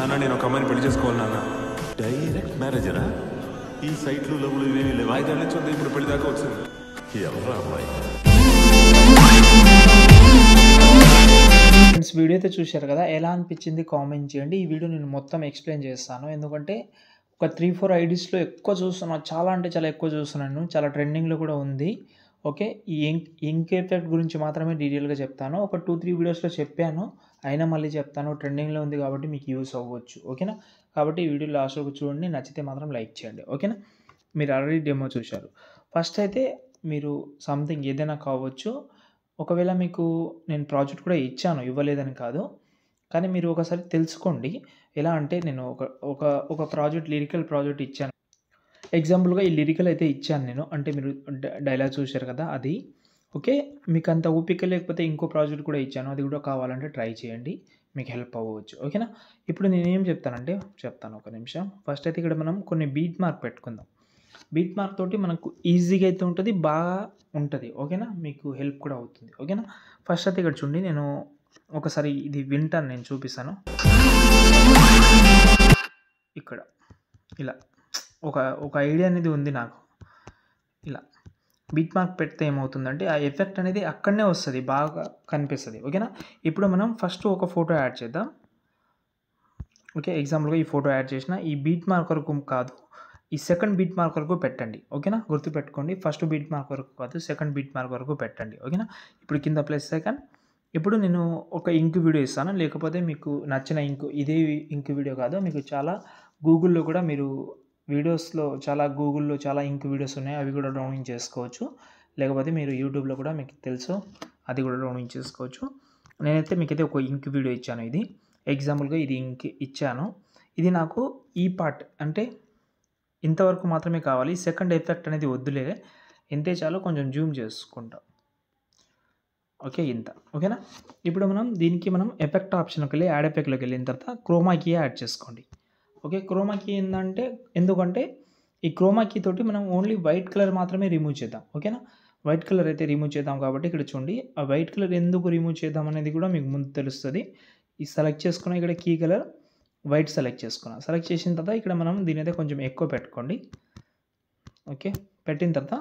నాన్న నేను ఒక అమ్మాయిని పెళ్లి చేసుకోవాలి నాన్న. డైరెక్ట్ మ్యారేజరా? ఈ సైట్లు లవ్లు ఇవేమీ లేవు. 5 ఏళ్ళ నుంచి ఉంది, ఇప్పుడు పెళ్లి దాకా వచ్చింది. ఎవరా అమ్మాయి? ఫ్రెండ్స్, వీడియో అయితే చూశారు కదా, ఎలా అనిపించింది కామెంట్ చేయండి. ఈ వీడియో నేను మొత్తం ఎక్స్ప్లెయిన్ చేస్తాను, ఎందుకంటే ఒక 3-4 ఐడీస్లో ఎక్కువ చూస్తున్నాను, చాలా అంటే చాలా ఎక్కువ చూస్తున్నాను, చాలా ట్రెండింగ్లో కూడా ఉంది. ఓకే, ఈ ఇంక్ ఎఫెక్ట్ గురించి మాత్రమే డీటెయిల్గా చెప్తాను. ఒక 2-3 వీడియోస్లో చెప్పాను, అయినా మళ్ళీ చెప్తాను. ట్రెండింగ్లో ఉంది కాబట్టి మీకు యూస్ అవ్వచ్చు. ఓకేనా, కాబట్టి ఈ వీడియో లాస్ట్ వరకు చూడండి, నచ్చితే మాత్రం లైక్ చేయండి. ఓకేనా, మీరు ఆల్రెడీ డెమో చూశారు. ఫస్ట్ అయితే మీరు సంథింగ్ ఏదైనా కావచ్చు, ఒకవేళ మీకు నేను ప్రాజెక్ట్ కూడా ఇచ్చాను, ఇవ్వలేదని కాదు, కానీ మీరు ఒకసారి తెలుసుకోండి. ఎలా అంటే నేను ఒక ప్రాజెక్ట్, లిరికల్ ప్రాజెక్ట్ ఇచ్చాను. ఎగ్జాంపుల్గా ఈ లిరికల్ అయితే ఇచ్చాను నేను, అంటే మీరు డైలాగ్ చూశారు కదా అది. ఓకే, మీకు అంత ఓపిక లేకపోతే ఇంకో ప్రాజెక్ట్ కూడా ఇచ్చాను, అది కూడా కావాలంటే ట్రై చేయండి, మీకు హెల్ప్ అవ్వచ్చు. ఓకేనా, ఇప్పుడు నేనేం చెప్తానంటే చెప్తాను, ఒక నిమిషం. ఫస్ట్ అయితే ఇక్కడ మనం కొన్ని బీట్ మార్క్ పెట్టుకుందాం. బీట్ మార్క్ తోటి మనకు ఈజీగా అయితే ఉంటుంది, బాగా ఉంటుంది. ఓకేనా, మీకు హెల్ప్ కూడా అవుతుంది. ఓకేనా, ఫస్ట్ అయితే ఇక్కడ చూడండి, నేను ఒకసారి ఇది వింటాను, నేను చూపిస్తాను. ఇక్కడ ఇలా ఒక ఐడియా అనేది ఉంది నాకు. ఇలా బీట్ మార్క్ పెడితే ఏమవుతుందంటే ఆ ఎఫెక్ట్ అనేది అక్కడనే వస్తుంది, బాగా కనిపిస్తుంది. ఓకేనా, ఇప్పుడు మనం ఫస్ట్ ఒక ఫోటో యాడ్ చేద్దాం. ఓకే, ఎగ్జాంపుల్గా ఈ ఫోటో యాడ్ చేసిన ఈ బీట్ మార్క్ వరకు కాదు, ఈ సెకండ్ బీట్ మార్క్ వరకు పెట్టండి. ఓకేనా, గుర్తుపెట్టుకోండి, ఫస్ట్ బీట్ మార్క్ వరకు కాదు, సెకండ్ బీట్ మార్క్ వరకు పెట్టండి. ఓకేనా, ఇప్పుడు కింద ప్లస్ సెకండ్. ఇప్పుడు నేను ఒక ఇంక్ వీడియో ఇస్తాను, లేకపోతే మీకు నచ్చిన ఇదే ఇంక్ వీడియో కాదు, మీకు చాలా గూగుల్లో కూడా మీరు గూగుల్లో చాలా ఇంక్ వీడియోస్ ఉన్నాయి, అవి కూడా డౌన్లోడ్ చేసుకోవచ్చు. లేకపోతే మీరు యూట్యూబ్లో కూడా మీకు తెలుసు, అది కూడా డౌన్లోడ్ చేసుకోవచ్చు. నేనైతే మీకైతే ఒక ఇంక్ వీడియో ఇచ్చాను. ఇది ఎగ్జాంపుల్గా ఇది ఇంక్ ఇచ్చాను. ఇది నాకు ఈ పార్ట్ అంటే ఇంతవరకు మాత్రమే కావాలి, సెకండ్ ఎఫెక్ట్ అనేది వద్దులే, ఇంతే చాలు. కొంచెం జూమ్ చేసుకుంటాం. ఓకే, ఇంత. ఓకేనా, ఇప్పుడు మనం ఎఫెక్ట్ ఆప్షన్కి వెళ్ళి యాడ్ ఎఫెక్ట్లోకి వెళ్ళిన తర్వాత క్రోమా కీ యాడ్ చేసుకోండి. ఓకే, క్రోమా కీ ఎందుకంటే ఈ క్రోమా కీ తోటి మనం ఓన్లీ వైట్ కలర్ మాత్రమే రిమూవ్ చేద్దాం. ఓకేనా, వైట్ కలర్ అయితే రిమూవ్ చేద్దాం కాబట్టి ఇక్కడ చూడండి, ఆ వైట్ కలర్ ఎందుకు రిమూవ్ చేద్దాం అనేది కూడా మీకు ముందు తెలుస్తుంది. ఈ సెలెక్ట్ చేసుకున్న ఇక్కడ కీ కలర్ వైట్ సెలెక్ట్ చేసిన తర్వాత ఇక్కడ మనం దీని అయితే కొంచెం ఎక్కువ పెట్టుకోండి. ఓకే, పెట్టిన తర్వాత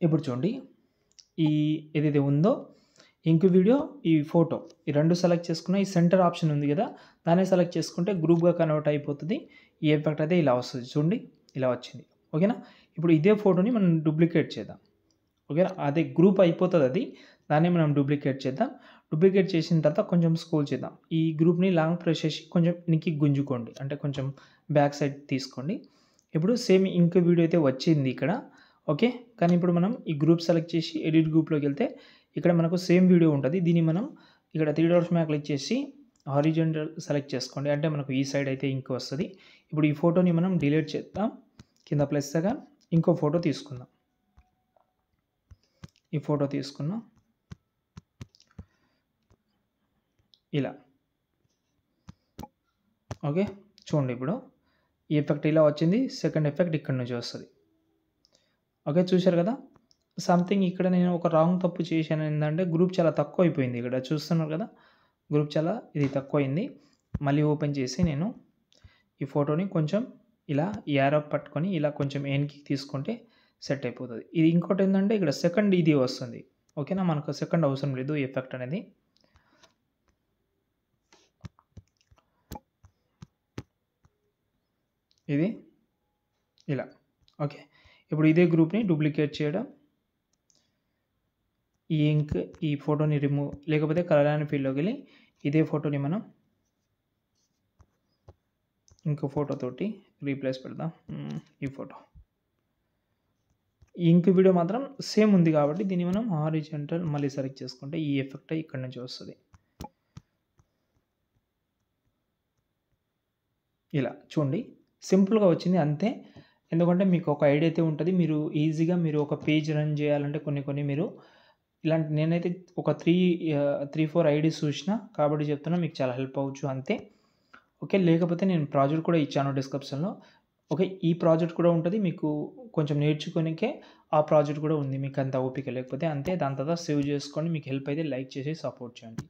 ఇప్పుడు చూడండి, ఈ ఏదైతే ఉందో ఇంక్ వీడియో, ఈ ఫోటో, ఈ రెండు సెలెక్ట్ చేసుకున్న ఈ సెంటర్ ఆప్షన్ ఉంది కదా, దాన్ని సెలెక్ట్ చేసుకుంటే గ్రూప్గా కన్వర్ట్ అయిపోతుంది. ఈ ఎఫెక్ట్ అయితే ఇలా వస్తుంది, చూడండి, ఇలా వచ్చింది. ఓకేనా, ఇప్పుడు ఇదే ఫోటోని మనం డూప్లికేట్ చేద్దాం. ఓకేనా, అదే గ్రూప్ అయిపోతుంది అది, దాన్ని మనం డూప్లికేట్ చేద్దాం. డూప్లికేట్ చేసిన తర్వాత కొంచెం స్క్రోల్ చేద్దాం. ఈ గ్రూప్ని లాంగ్ ప్రెస్ చేసి కొంచెం వెనక్కి గుంజుకోండి, అంటే కొంచెం బ్యాక్ సైడ్ తీసుకోండి. ఇప్పుడు సేమ్ ఇంక్ వీడియో అయితే వచ్చింది ఇక్కడ. ఓకే, కానీ ఇప్పుడు మనం ఈ గ్రూప్ సెలెక్ట్ చేసి ఎడిట్ గ్రూప్లోకి వెళ్తే ఇక్కడ మనకు సేమ్ వీడియో ఉంటుంది. దీన్ని మనం ఇక్కడ 3 డాట్స్ మీద క్లిక్ చేసి హారిజాంటల్ సెలెక్ట్ చేసుకోండి, అంటే మనకు ఈ సైడ్ అయితే ఇంక్ వస్తుంది. ఇప్పుడు ఈ ఫోటోని మనం డిలీట్ చేద్దాం, కింద ప్లస్గా ఇంకో ఫోటో తీసుకుందాం. ఈ ఫోటో తీసుకున్నాం ఇలా. ఓకే, చూడండి, ఇప్పుడు ఈ ఎఫెక్ట్ ఇలా వచ్చింది, సెకండ్ ఎఫెక్ట్ ఇక్కడ నుంచి వస్తుంది. ఓకే, చూశారు కదా. సంథింగ్ ఇక్కడ నేను ఒక రాంగ్ తప్పు చేశాను, ఏంటంటే గ్రూప్ చాలా తక్కువ అయిపోయింది. ఇక్కడ చూస్తున్నారు కదా, గ్రూప్ చాలా ఇది తక్కువ అయింది. మళ్ళీ ఓపెన్ చేసి నేను ఈ ఫోటోని కొంచెం ఇలా యారో పట్టుకొని ఇలా కొంచెం వెనక్కి తీసుకుంటే సెట్ అయిపోతుంది. ఇది ఇంకోటి ఏంటంటే ఇక్కడ సెకండ్ ఇది వస్తుంది. ఓకేనా, మనకు సెకండ్ అవసరం లేదు ఎఫెక్ట్ అనేది. ఇది ఇలా. ఓకే, ఇప్పుడు ఇదే గ్రూప్ని డూప్లికేట్ చేయడం, ఈ ఇంక్ ఈ ఫోటోని రిమూవ్, లేకపోతే కలర్ అండ్ ఫీల్డ్లోకి వెళ్ళి ఇదే ఫోటోని మనం ఇంకో ఫోటోతోటి రీప్లేస్ పెడదాం. ఈ ఫోటో, ఈ ఇంక్ వీడియో మాత్రం సేమ్ ఉంది కాబట్టి దీన్ని మనం హారిజాంటల్ మళ్ళీ సెలెక్ట్ చేసుకుంటే ఈ ఎఫెక్ట్ ఇక్కడ నుంచి వస్తుంది. ఇలా చూడండి, సింపుల్గా వచ్చింది అంతే. ఎందుకంటే మీకు ఒక ఐడియా అయితే ఉంటుంది, మీరు ఈజీగా మీరు ఒక పేజ్ రన్ చేయాలంటే కొన్ని మీరు ఇలాంటి, నేనైతే ఒక 3-4 ఐడీస్ చూసిన కాబట్టి చెప్తున్నా, మీకు చాలా హెల్ప్ అవ్వచ్చు అంతే. ఓకే, లేకపోతే నేను ప్రాజెక్ట్ కూడా ఇచ్చాను డిస్క్రిప్షన్లో. ఓకే, ఈ ప్రాజెక్ట్ కూడా ఉంటుంది, మీకు కొంచెం నేర్చుకోనికే ఆ ప్రాజెక్ట్ కూడా ఉంది, మీకు అంత ఓపిక లేకపోతే అంతే. దాని తర్వాత సేవ్ చేసుకొని మీకు హెల్ప్ అయితే లైక్ చేసి సపోర్ట్ చేయండి.